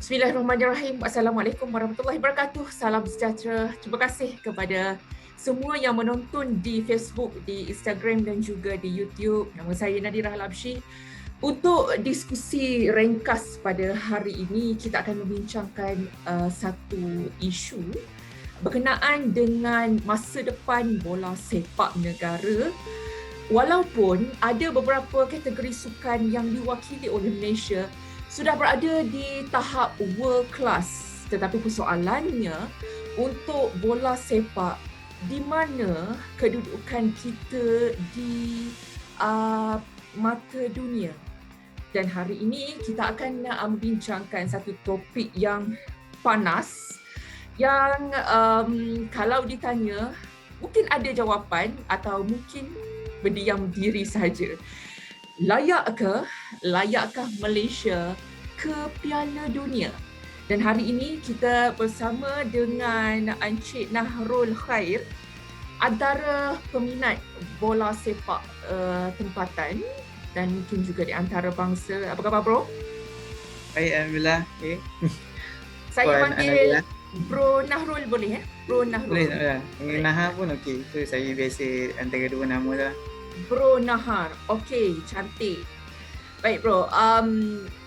Bismillahirrahmanirrahim. Assalamualaikum warahmatullahi wabarakatuh. Salam sejahtera. Terima kasih kepada semua yang menonton di Facebook, di Instagram dan juga di YouTube. Nama saya Nadira Halabshi. Untuk diskusi ringkas pada hari ini, kita akan membincangkan satu isu berkenaan dengan masa depan bola sepak negara. Walaupun ada beberapa kategori sukan yang diwakili oleh Malaysia sudah berada di tahap world class, tetapi persoalannya untuk bola sepak, di mana kedudukan kita di mata dunia. Dan hari ini kita akan membincangkan satu topik yang panas, yang kalau ditanya mungkin ada jawapan atau mungkin berdiam diri saja. Layakkah Malaysia ke Piala Dunia? Dan hari ini kita bersama dengan Encik Nahrul Khair, antara peminat bola sepak tempatan dan mungkin juga di antara bangsa. Apa khabar, bro? Baik, Alhamdulillah. Okay. Saya panggil Bro Nahrul boleh? Bro Nahrul. Boleh tak lah? Panggil Nahar pun okey. So saya biasa antara dua nama lah. Bro Nahar. Okey, cantik. Baik bro,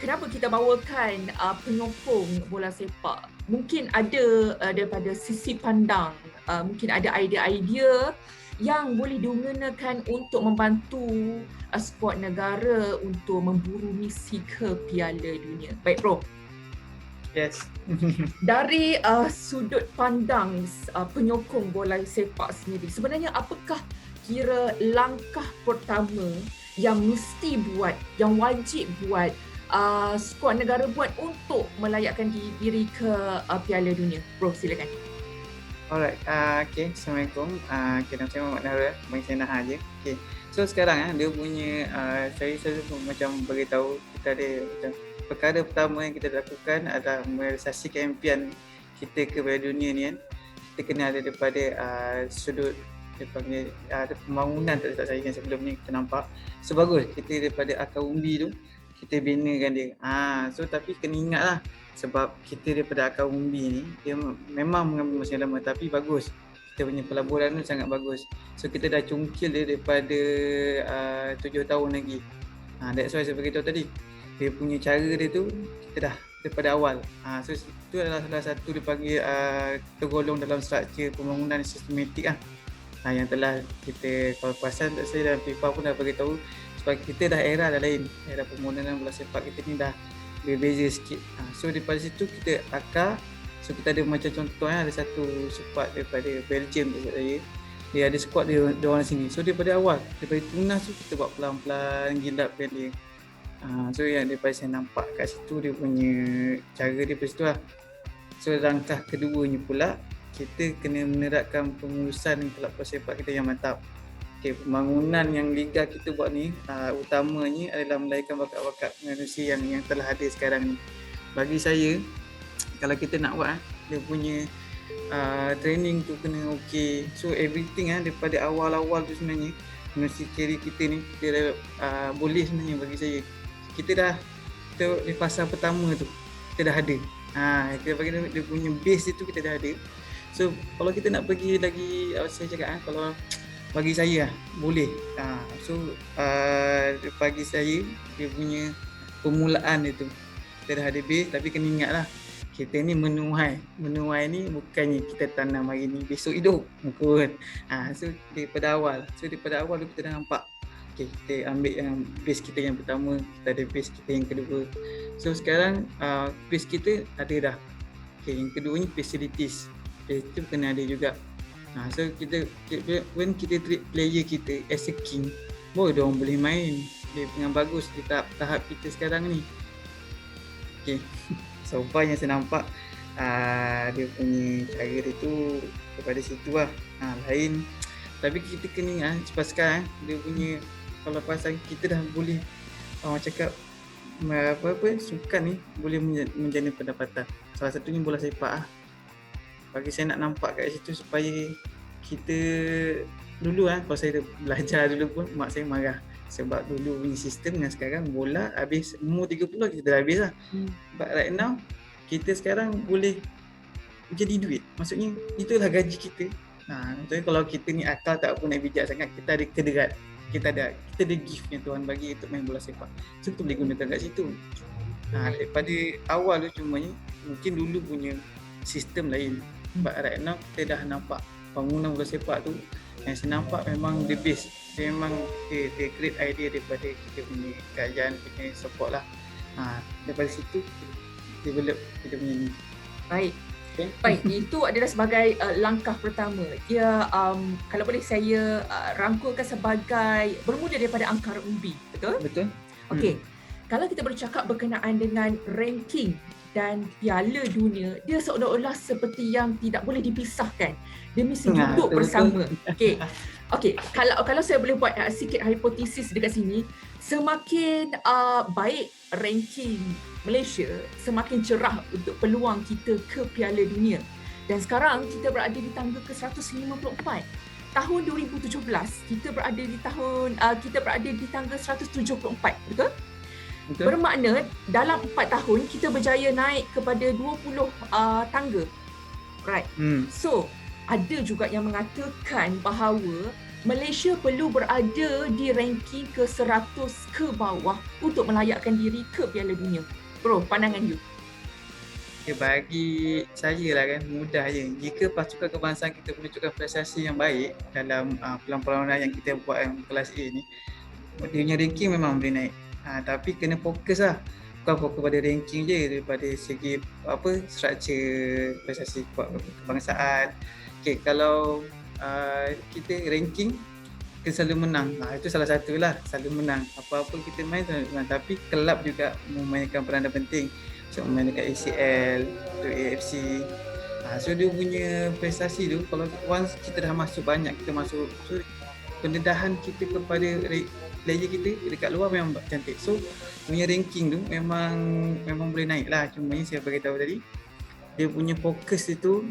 kenapa kita bawakan penyokong bola sepak? Mungkin ada daripada sisi pandang, mungkin ada idea-idea yang boleh digunakan untuk membantu skuad negara untuk memburu misi ke Piala Dunia. Baik bro. Yes. Dari sudut pandang penyokong bola sepak sendiri, sebenarnya apakah kira langkah pertama yang mesti buat, yang wajib buat skuad negara buat untuk melayakkan diri ke Piala Dunia? Bro, silakan. Alright, okay. Assalamualaikum. Nama saya Muhammad Nahrul, panggil saya Nahar je. Okay. So sekarang dia punya, saya macam beritahu kita ada macam perkara pertama yang kita lakukan adalah merealisasikan impian kita ke Piala Dunia ni kan. Kita kena ada daripada sudut dia panggil ada pembangunan tak saya yang sebelum ni kita nampak. So bagus kita daripada akar umbi tu kita binakan dia. So tapi kena ingatlah sebab kita daripada akar umbi ni dia memang mengambil masa lama tapi bagus. Kita punya pelaburan tu sangat bagus. So kita dah cungkil dia daripada 7 tahun lagi. That's why saya beritahu tadi. Dia punya cara dia tu kita dah daripada awal. So itu adalah salah satu dia panggil tergolong dalam struktur pembangunan sistematik lah. Yang telah kita, kalau perasan tak saya dalam FIFA pun dah beritahu sebab kita dah era dah lain, era permodenan bola sepak kita ni dah berbeza sikit. So daripada situ kita akar. So kita ada macam contohnya ada satu squad daripada Belgium tu saya, dia ada squad dia orang sini. So daripada awal, daripada tunas tu kita buat pelan-pelan gilapkan dia. So yang daripada saya nampak kat situ dia punya cara dia daripada situ lah. So langkah keduanya pula kita kena menerapkan pengurusan kelab bola sepak kita yang mantap. Okay, pembangunan yang liga kita buat ni utamanya adalah melahirkan bakat-bakat manusia yang telah ada sekarang ni. Bagi saya, kalau kita nak buat dia punya training tu kena okey. So everything daripada awal-awal tu sebenarnya manusia kiri kita ni kita boleh sebenarnya bagi saya. Kita di fasa pertama tu kita dah ada. Kita bagi dia punya base itu kita dah ada. So kalau kita nak pergi lagi, saya cakap kalau bagi saya boleh. So bagi saya dia punya permulaan itu kita dah ada base, tapi kena ingatlah kita ni menuai ni bukannya kita tanam hari ni besok hidup bukan. So daripada awal tu kita dah nampak. Okay, kita ambil yang base kita yang pertama, kita ada base kita yang kedua. So sekarang base kita ada dah. Okay, yang kedua ni facilities. Itu kena ada juga. So kita when kita treat player kita as a king, dia orang boleh main dia dengan bagus di tahap kita sekarang ni. Okay. So far yang saya nampak dia punya cara dia tu daripada situ lah. Lain. Tapi kita kena cepat sekarang dia punya, kalau pasal kita dah boleh orang cakap sukan ni boleh menjana pendapatan. Salah satunya bola sepak bagi saya nak nampak kat situ supaya kita dulu kalau saya belajar dulu pun mak saya marah sebab dulu punya sistem dengan sekarang bola habis umur 30 kita dah habis lah. But right now kita sekarang boleh jadi duit. Maksudnya itulah gaji kita. Contohnya kalau kita ni akal tak pun nak bijak sangat, kita ada kederat, kita ada gift yang Tuhan bagi untuk main bola sepak. So kita boleh gunakan kat situ. Daripada awal tu cumanya mungkin dulu punya sistem lain. But right now kita dah nampak bangunan bola sepak tu yang saya nampak memang the best. Dia memang dia great idea daripada kita punya kajian, punya support lah. Daripada situ develop kita punya ni. Baik. Baik, itu adalah sebagai langkah pertama. Dia kalau boleh saya rangkulkan sebagai bermula daripada angkara umbi, betul? Betul. Okey. Kalau kita bercakap berkenaan dengan ranking dan Piala Dunia, dia seolah-olah seperti yang tidak boleh dipisahkan. Dia mesti duduk bersama. Okey. Okey, kalau saya boleh buat sikit hipotesis dekat sini, semakin baik ranking Malaysia, semakin cerah untuk peluang kita ke Piala Dunia. Dan sekarang kita berada di tangga ke-154. Tahun 2017 kita berada di tangga 174, betul? Betul. Bermakna dalam 4 tahun kita berjaya naik kepada 20 tangga. Right. So, ada juga yang mengatakan bahawa Malaysia perlu berada di ranking ke-100 ke bawah untuk melayakkan diri ke Piala Dunia. Bro, pandangan you? Bagi saya lah kan, mudah je. Jika pasukan kebangsaan kita menunjukkan prestasi yang baik dalam perlawanan yang kita buat yang kelas A ni, dia punya ranking memang boleh naik. Tapi kena fokus lah. Bukan fokus pada ranking je, daripada segi struktur prestasi kebangsaan. Okay, kalau kita ranking, kita selalu menang. Itu salah satu lah, selalu menang. Apa-apa kita main selalu menang. Tapi kelab juga memainkan peranan penting. So main dekat ACL, tu AFC. So dia punya prestasi tu, kalau once kita dah masuk banyak, kita masuk, so pendedahan kita kepada player kita dekat luar memang cantik. So punya ranking tu memang boleh naik lah. Cuma ni saya beritahu tadi, dia punya fokus itu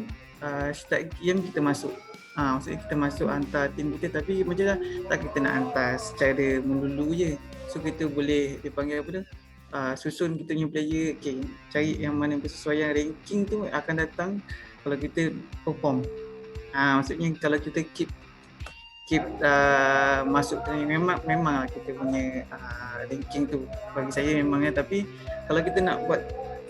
start game kita masuk. Maksudnya kita masuk hantar tim kita, tapi macam tak kita nak hantar secara melulu je. So kita boleh dipanggil apa tu, susun kita punya player, okay, cari yang mana bersesuaian ranking tu akan datang kalau kita perform. Maksudnya kalau kita keep masuk memang kita punya ranking tu bagi saya memangnya. Tapi kalau kita nak buat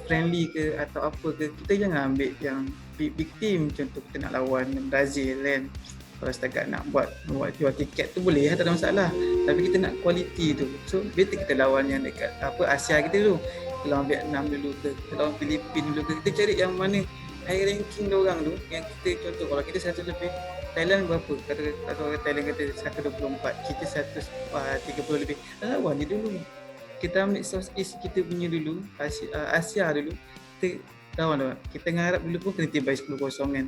friendly ke atau apa ke, kita jangan ambil yang big team. Contoh kita nak lawan Brazil kan, kalau setakat nak buat jual tiket tu boleh, tak ada masalah. Tapi kita nak quality tu, so better kita lawan yang dekat Asia kita dulu. Kita lawan Vietnam dulu ke, kita lawan Filipin dulu ke, kita cari yang mana high ranking diorang tu. Yang kita contoh kalau kita 100 lebih, Thailand berapa? Kata Thailand kata 124, kita 130 lebih. Lawan je dulu. Kita ambil Southeast kita punya dulu, Asia dulu. Kita lawan. Kita ngarap dulu pun kena tibai 10-0 kan.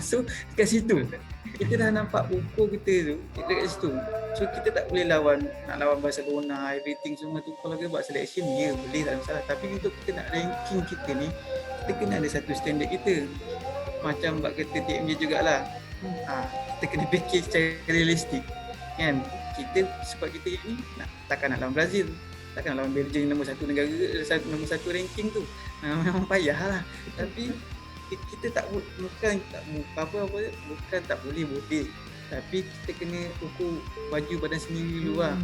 So kat situ kita dah nampak ukur kita tu dekat situ. So kita tak boleh nak lawan Barcelona, everything semua tu. Kalau kita buat selection, ya boleh, tak ada masalah. Tapi untuk kita nak ranking kita ni, kita kena ada satu standard kita. Macam buat kata TMJ jugalah. Kita kena fikir secara realistik kan. Kita sebab kita ni takkan nak lawan Brazil, takkan nak lawan Belgium, nombor 1 negara, nombor 1 ranking tu. Memang payah lah. Tapi kita bukan tak boleh, tapi kita kena ukur baju badan sendiri dulu lah.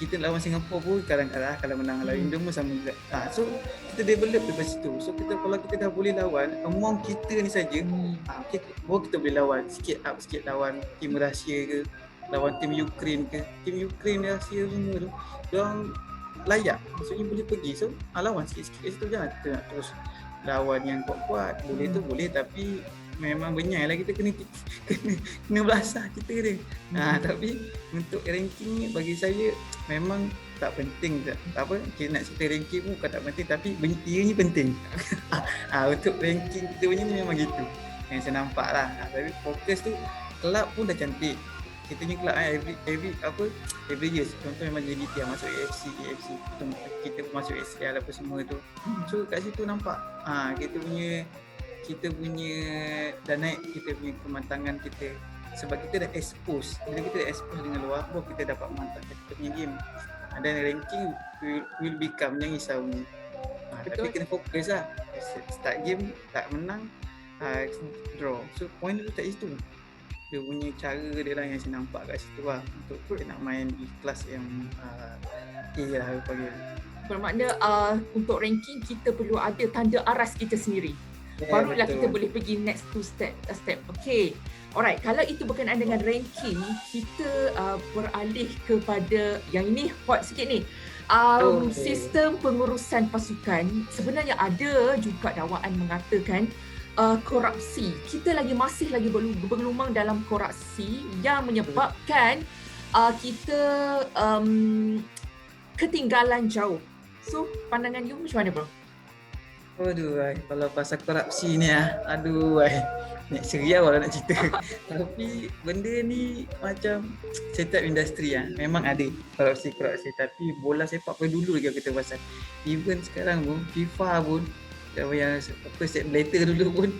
Kita lawan Singapura pun kadang-kadang kalau menang lawan Indonesia pun sama juga. So kita develop daripada situ. So kalau kita dah boleh lawan among kita ni saja, kita boleh lawan sikit lawan tim Rusia ke, lawan tim Ukraine ke. Tim Ukraine, Rusia semua tu diorang layak, maksudnya boleh pergi. So lawan sikit-sikit kat situ, jangan kita nak terus lawan yang kuat-kuat. Boleh tu boleh, tapi memang benyai lah, kita kena belasah kita ni. Tapi untuk ranking ni bagi saya memang tak penting. Kita nak cerita ranking pun bukan tak penting, tapi dia ni penting. Untuk ranking kita punya ni memang gitu yang saya nampak lah. Tapi fokus tu, kelab pun dah cantik. Kita ni kelab every year. Contoh memang JDT masuk AFC, kita masuk ACL apa semua tu. So kat situ nampak kita punya dah naik, kita punya kematangan kita. Sebab kita dah expose. Bila kita dah expose dengan luar, baru kita dapat memantapkan kita punya game. Dan ranking will become yang risau ni. Tapi kena fokus lah. Start game tak menang, draw. So point dia tak situ. Dia punya cara dia lah yang saya nampak kat situ lah, untuk kita nak main di kelas yang A lah panggil. Bermakna untuk ranking kita perlu ada tanda aras kita sendiri. Barulah kita boleh pergi next to step. Okay. Alright, kalau itu berkenaan dengan ranking, kita beralih kepada yang ini hot sikit ni. Sistem pengurusan pasukan. Sebenarnya ada juga dakwaan mengatakan korupsi. Kita masih lagi bergelumang dalam korupsi yang menyebabkan kita ketinggalan jauh. So, pandangan you macam mana, bro? Aduh, kalau pasal korupsi ni nak ceria kalau nak cerita. Tapi benda ni macam setiap industri memang ada korupsi, tapi bola sepak pun dulu lagi kita pasal. Even sekarang pun FIFA pun yang set blatter dulu pun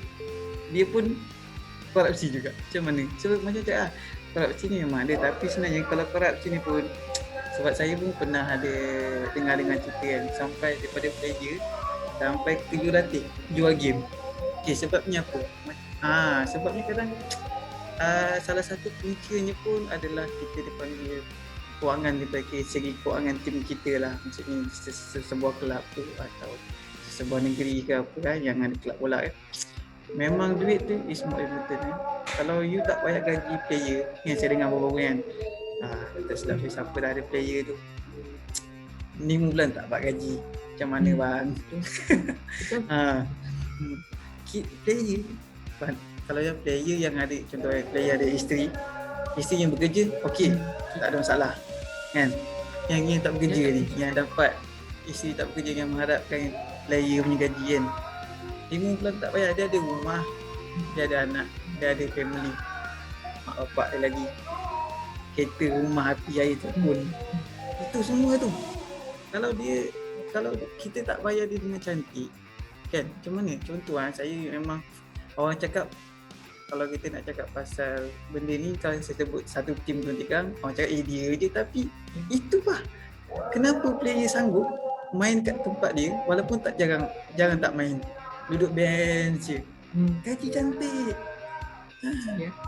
dia pun korupsi juga. Macam mana? So macam cakap korupsi ni memang ada, tapi sebenarnya kalau korupsi ni pun, sebab saya pun pernah ada dengar cerita kan, sampai daripada player sampai figuratif jual game. Okay, sebabnya apa? Sebabnya kadang salah satu puncanya pun adalah kita dipanggil kewangan kita, segi kewangan tim kita lah. Maksudnya sebuah kelab tu atau sebuah negeri ke apa kan, yang ada kelab bola kan. Memang duit tu is more important kan. Kalau you tak bayar gaji player, yang saya dengar baru-baru kan, tak silap siapa dah ada player tu 5 bulan tak dapat gaji. Macam mana bang? Player, kalau yang player yang ada, contohnya player ada isteri yang bekerja, okey, tak ada masalah kan. Yang tak bekerja ni, yang dapat isteri tak bekerja, yang mengharapkan player punya gaji kan, 5 bulan tak bayar. Dia ada rumah, dia ada anak, dia ada family, mak bapak dia lagi, kereta, rumah, api, air tu pun, itu semua tu. Kalau kita tak bayar dia dengan cantik kan, macam mana? Contoh saya memang, orang cakap kalau kita nak cakap pasal benda ni, kalau saya sebut satu tim pelantikan, orang cakap dia je, tapi itu lah kenapa player sanggup main kat tempat dia walaupun tak jarang tak main, duduk bench je, gaji cantik.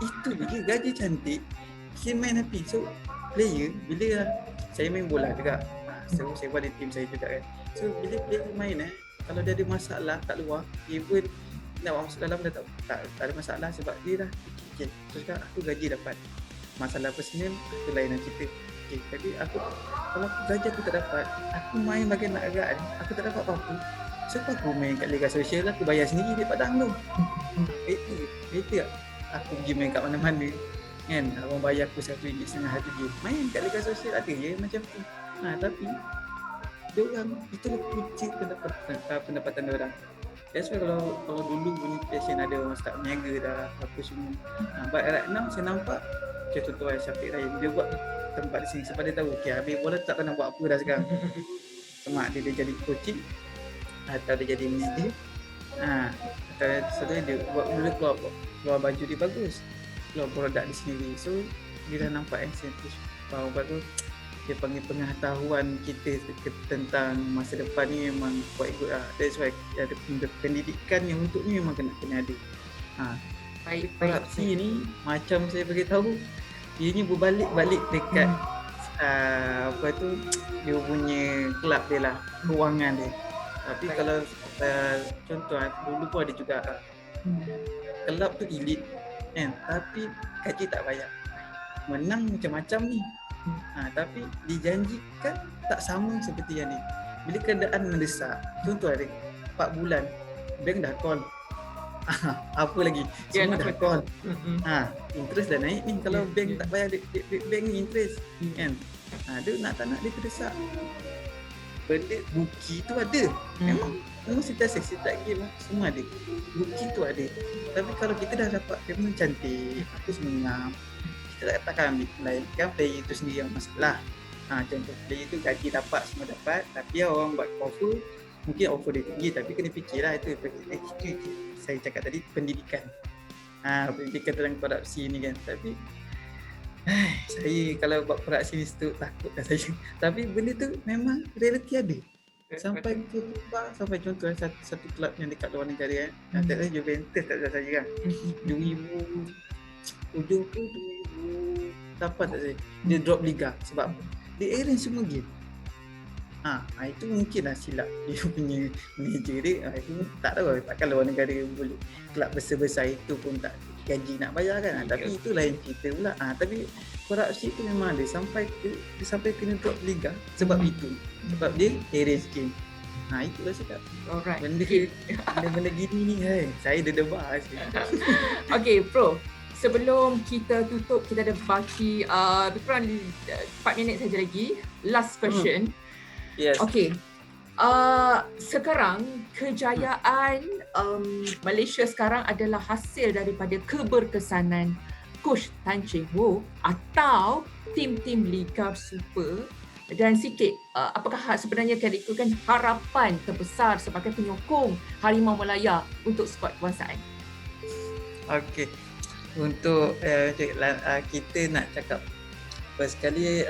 Itu je, gaji cantik, dia main happy. So player, bila saya main bola juga, so saya buat di tim saya juga kan, so bila player main kalau dia ada masalah kat luar, even nak masuk dalam dah tak ada masalah, sebab dia dah okay. So sekarang aku gaji dapat, masalah personal itu lain cerita. Okay, tapi kalau gaji aku tak dapat, aku main bagi nak agak aku tak dapat apa-apa, sebab aku main kat Liga Sosial, aku bayar sendiri di Padang tu. Better aku pergi main kat mana-mana kan, abang bayar aku RM1.5 satu game, main kat Liga Sosial ada je macam tu. Tapi diorang itulah punca pendapatan diorang. That's why kalau dulu punya passion ada, orang start berniaga dah apa semua. But right now saya nampak contoh Syafiq Rahim, dia buat tempat di sini sebab dia tahu habis bola tak tahu nak buat apa dah sekarang. Sama dia jadi coaching atau dia jadi manager, atau setelah dia buat mula keluar baju dia bagus, keluar produk dia sendiri. So dia dah nampak insentif baru dia panggil pengetahuan kita tentang masa depan ni memang quite good lah. That's why ada pendidikan yang untuk ni memang kena ada. Korupsi ni macam saya beritahu, ianya berbalik-balik dekat dia punya kelab dia lah, kewangan dia. Tapi kalau contoh dulu pun ada juga kelab tu elite kan, tapi gaji tak bayar, menang macam-macam ni. Tapi dijanjikan tak sama seperti yang ni. Bila keadaan mendesak, contoh ada 4 bulan bank dah call, apa lagi semua dah call, interest dah naik ni. Kalau bank tak bayar bank ni interest kan, dia nak tak nak dia terdesak. Benda buki tu ada, memang setiap game semua ada, buki tu ada. Tapi kalau kita dah dapat payment cantik, aku semenang, kita takkan ambil lain kan, player itu sendiri yang masalah. Contoh player tu gaji dapat, semua dapat, tapi orang buat offer, mungkin offer dia tinggi, tapi kena fikirlah itu saya cakap tadi, pendidikan. Pendidikan tentang korupsi ni kan. Tapi saya kalau buat korupsi ni tu takut dah saya. Tapi benda tu memang realiti ada. Sampai ke tempat, sampai contoh satu kelab yang dekat luar negara tak ada Juventus tak ada saya kan. 2007 ke 2008 tak saya. Dia drop liga sebab apa? Dia arrange semua game. Itu mungkinlah silap dia punya manager dia. Itu tak tahu takkan luar negara boleh kelab besar-besar itu pun tak gaji nak bayar kan. Tapi itu lain cerita pula. Tapi korupsi itu memang ada sampai kena drop liga sebab itu. Sebab dia arrange game. Itulah cakap. Alright. Benda gini ni saya dah debar sikit. Okay, Pro. Sebelum kita tutup, kita ada baki lebih kurang 4 minit saja lagi. Last question. Yes. Okay. Sekarang kejayaan Malaysia sekarang adalah hasil daripada keberkesanan Coach Tan Cheng Hock atau tim-tim Liga Super. Dan sikit, apakah sebenarnya kan harapan terbesar sebagai penyokong Harimau Malaya untuk skuad kebangsaan? Okey. Untuk kita nak cakap first sekali,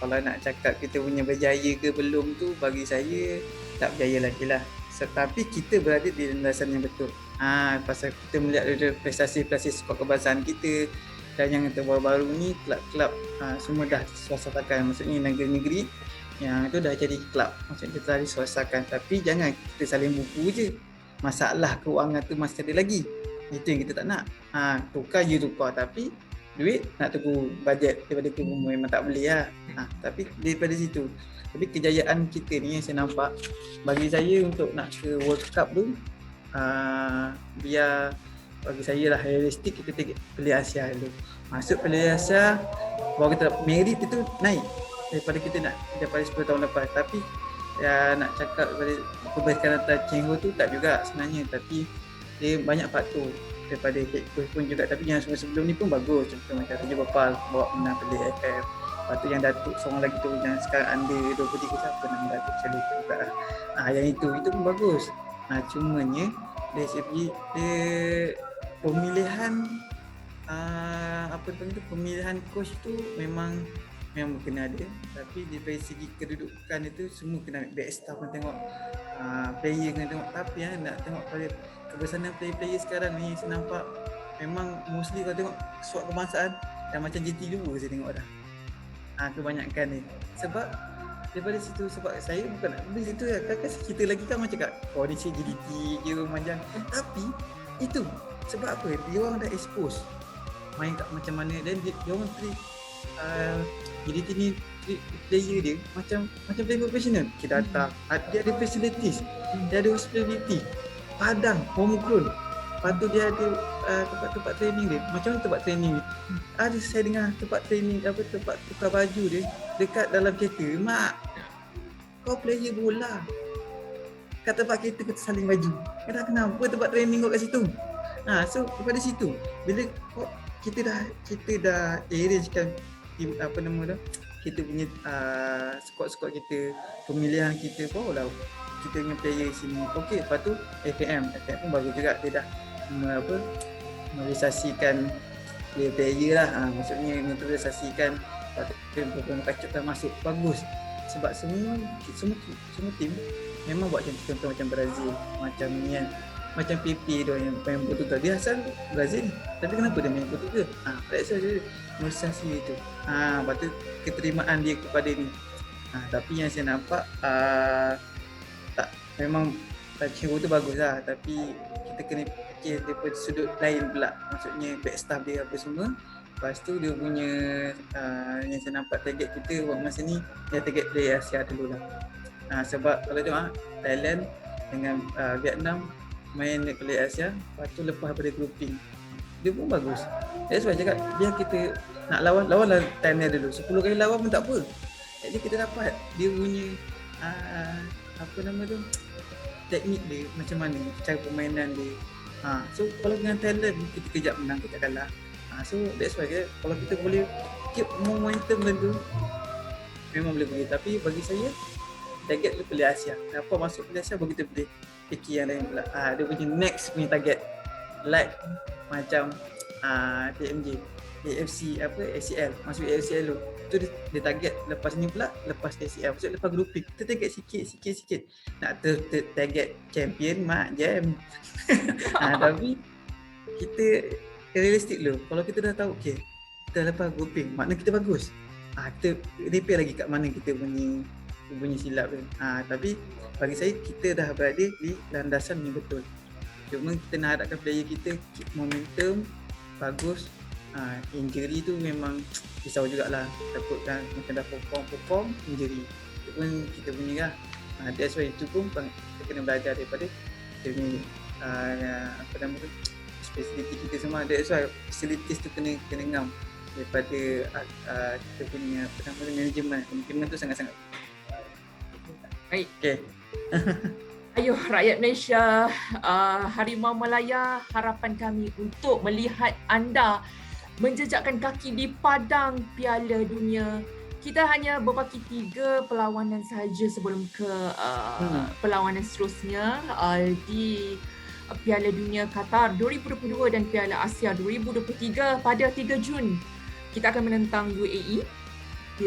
kalau nak cakap kita punya berjaya ke belum tu, bagi saya tak berjaya lagi lah. Tetapi kita berada di landasan yang betul. Pasal kita melihat dari prestasi-prestasi skuad kebangsaan kita, dan yang terbaru-baru ni kelab-kelab semua dah disuasakan. Maksudnya negeri-negeri yang tu dah jadi kelab, maksudnya kita dah disuasakan. Tapi jangan kita saling buku je. Masalah keuangan tu masih ada lagi. Itu yang kita tak nak. Tukar tapi duit nak tunggu bajet daripada tu memang tak boleh lah. Tapi daripada situ. Tapi kejayaan kita ni yang saya nampak, bagi saya untuk nak ke World Cup tu, biar bagi saya lah realistik, kita take Piala Asia dulu. Masuk Piala Asia, baru kita merit itu naik daripada 10 tahun lepas. Tapi nak cakap daripada keberkatan Tan Cheng Hock tu tak juga sebenarnya. Tapi dia banyak faktor daripada head coach pun juga. Tapi yang sebelum ni pun bagus. Contoh macam Raja Gopal bawa menang Piala AFF. Lepas tu yang Datuk seorang lagi tu yang sekarang under 23 siapa nama Datuk, saya lupa juga lah. Yang itu pun bagus. Cumanya dari segi dia pemilihan pemilihan coach tu memang kena ada. Tapi dari segi kedudukan itu semua kena ambil, back staff pun tengok, player kena tengok. Tapi nak tengok pada kebersamaan player-player sekarang ni, saya nampak memang mostly kalau tengok skuad kebangsaan dah macam GT2 saya tengok dah. Kebanyakan ni sebab daripada situ, sebab saya bukan nak beli situ lah. Kakak kita lagi kan macam kat kondisi GDT je macam. Tapi itu sebab apa? Dia orang dah expose main kat macam mana, dan dia orang treat GDT ni treat player dia macam player professional. Kita datang, dia ada facilities, dia ada hospitality, padang, homegrown. Lepas tu dia ada tempat training dia. Macam mana tempat training ni? Ada saya dengar tempat training, tempat tukar baju dia dekat dalam kereta. Mak, kau player bola, kat tempat kereta kita saling baju. Kenapa tempat training kau kat situ? So daripada situ, bila kita dah arrangekan tim, kita punya squad kita, pemilihan kita, barulah kita punya player sini. Okey, lepas tu FAM pun bagus juga. Dia dah merealisasikan player lah. Maksudnya naturalisasikan, program kacuk dah masuk, bagus. Sebab semua tim memang buat contoh macam Brazil, macam ni kan, macam PP tu yang main Portugal, dia asal Brazil tapi kenapa dia main Portugal? That's why dia naturalisasi itu. Lepas tu keterimaan dia kepada ni. Tapi yang saya nampak tak, memang Tan Cheng Hock tu bagus lah, tapi kita kena fikir daripada sudut lain pula. Maksudnya backstaff dia apa semua. Lepas tu dia punya yang saya nampak target kita waktu masa ni, dia target Piala Asia dulu lah. Sebab kalau tengok Thailand dengan Vietnam main di Piala Asia, lepas tu lepas daripada grouping, dia pun bagus. That's why cakap biar kita nak lawanlah Thailand dulu, 10 kali lawan pun tak apa. Jadi kita dapat dia punya teknik dia macam mana, cara permainan dia. So kalau dengan Thailand kita kejap menang, kita kalah. So that's why kalau kita boleh keep momentum tu, memang boleh pergi. Tapi bagi saya target tu Piala Asia. Kenapa masuk Piala Asia, baru kita boleh fikir yang lain pula. Dia punya next punya target, like macam TMJ, AFC ACL, masuk AFC dulu. tu dia target lepas ni pula, lepas ACL, maksud lepas grouping kita target sikit nak target champion mak jam. Tapi kita realistik dulu. Kalau kita dah tahu okay, kita lepas grouping makna kita bagus, kita repair lagi kat mana kita punya silap tu. Tapi bagi saya kita dah berada di landasan yang betul. Cuma kita nak harapkan player kita keep momentum bagus. Injury tu memang risau jugalah, takutkan macam dah perform injury itu pun kita punya lah. That's why itu pun kita kena belajar daripada kita punya apa nama tu, facility kita semua. That's why facilities tu kena ngam daripada kita punya apa nama tu, manajemen tu sangat-sangat Baik. Okay. Ayuh rakyat Malaysia, Harimau Malaya, harapan kami untuk melihat anda menjejakkan kaki di padang Piala Dunia. Kita hanya berbaki 3 perlawanan sahaja sebelum ke perlawanan seterusnya di Piala Dunia Qatar 2022 dan Piala Asia 2023 pada 3 Jun. Kita akan menentang UAE.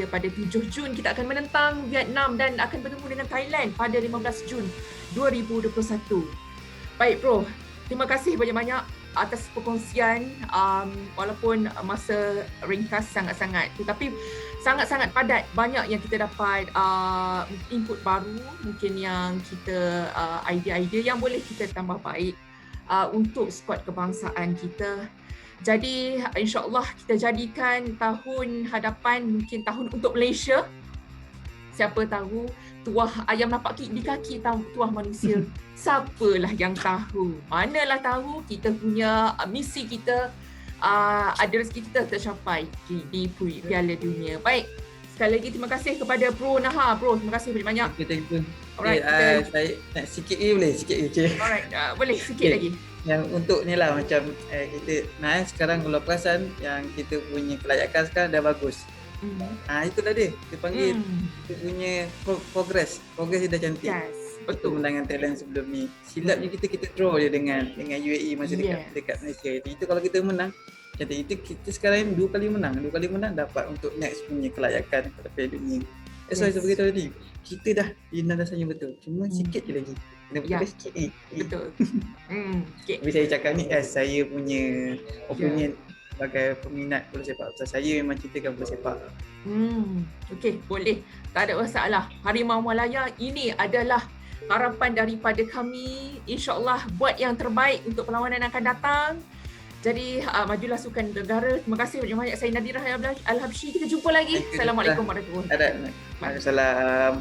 Pada 7 Jun kita akan menentang Vietnam dan akan bertemu dengan Thailand pada 15 Jun 2021. Baik bro, terima kasih banyak-banyak atas perkongsian, walaupun masa ringkas sangat-sangat tetapi sangat-sangat padat. Banyak yang kita dapat input baru, mungkin yang kita idea-idea yang boleh kita tambah baik untuk skuad kebangsaan kita. Jadi insya-Allah kita jadikan tahun hadapan mungkin tahun untuk Malaysia. Siapa tahu tuah ayam nampak di kaki tuah manusia. Siapalah yang tahu. Manalah tahu kita punya misi kita, ada rezeki kita tercapai di Piala Dunia. Baik. Sekali lagi terima kasih kepada Bro Naha. Bro, terima kasih banyak-banyak. Thank you. Alright, saya nak sikit lagi boleh? Sikit je. Alright, boleh sikit lagi. Yang untuk ni lah macam kita sekarang kalau perasan yang kita punya kelayakan sekarang dah bagus. Itulah dia. Dia panggil kita punya progress dia dah cantik. Yes, betul. Menangan Thailand sebelum ni. Silapnya kita draw je dengan UAE masa dekat Malaysia. Itu kalau kita menang cantik. Itu kita sekarang 2 kali menang dapat untuk next punya kelayakan pada Piala Dunia. Saya beritahu tadi, kita dah di landasan yang betul. Cuma sikit je lagi. Kena betul sikit ni. Betul. Tapi saya cakap ni saya punya opinion sebagai peminat bola sepak. Saya memang cintakan bola sepak. Okey, boleh. Tak ada masalah. Harimau Malaya ini adalah harapan daripada kami. InsyaAllah buat yang terbaik untuk perlawanan yang akan datang. Jadi majulah sukan negara. Terima kasih banyak-banyak. Saya Nadirah Al-Habsyi. Kita jumpa lagi. Assalamualaikum warahmatullahi wabarakatuh. Waalaikumsalam.